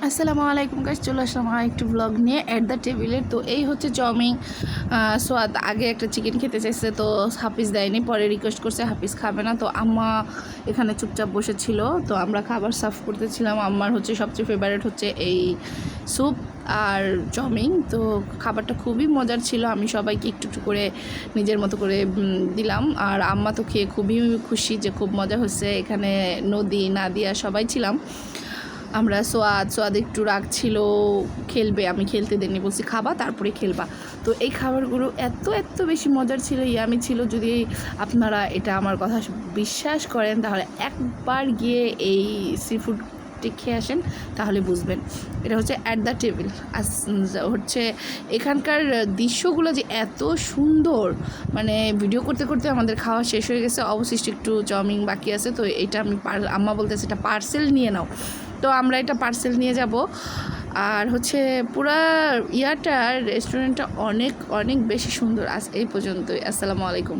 আসসালামু আলাইকুম গাইস, চলে আসলাম আমার একটু ব্লগ নিয়ে অ্যাট দ্য টেবিলের। তো এই হচ্ছে চাউমিন। সোয়াদ আগে একটা চিকেন খেতে চাইছে, তো হাফিজ দেয়নি, পরে রিকোয়েস্ট করছে হাফিজ খাবে না। তো আম্মা এখানে চুপচাপ বসেছিল, তো আমরা খাবার সার্ভ করতেছিলাম। আম্মার হচ্ছে সবচেয়ে ফেভারিট হচ্ছে এই স্যুপ আর চাউমিন। তো খাবারটা খুবই মজার ছিল, আমি সবাইকে একটু একটু করে নিজের মতো করে দিলাম। আর আম্মা তো খেয়ে খুবই খুশি যে খুব মজা হচ্ছে। এখানে নদী নাদিয়া সবাই ছিলাম আমরা। সোয়াদ একটু রাগ ছিল, খেলবে, আমি খেলতে দেননি, বলছি খাবা তারপরে খেলবা। তো এই খাবারগুলো এত বেশি মজার ছিল, ইয়ামি ছিল। যদি আপনারা এটা আমার কথা বিশ্বাস করেন তাহলে একবার গিয়ে এই সি ফুড খেয়ে আসেন, তাহলে বুঝবেন। এটা হচ্ছে অ্যাট দ্য টেবিল। হচ্ছে এখানকার দৃশ্যগুলো যে এত সুন্দর, মানে ভিডিও করতে করতে আমাদের খাওয়া শেষ হয়ে গেছে, অবশিষ্ট একটু চাউমিন বাকি আছে। তো এটা আমি আম্মা বলতেছে এটা পার্সেল নিয়ে নাও, তো আমরা এটা পার্সেল নিয়ে যাব। আর হচ্ছে পুরা রেস্টুরেন্টটা অনেক বেশি সুন্দর। আজ এই পর্যন্তই। আসসালামু আলাইকুম।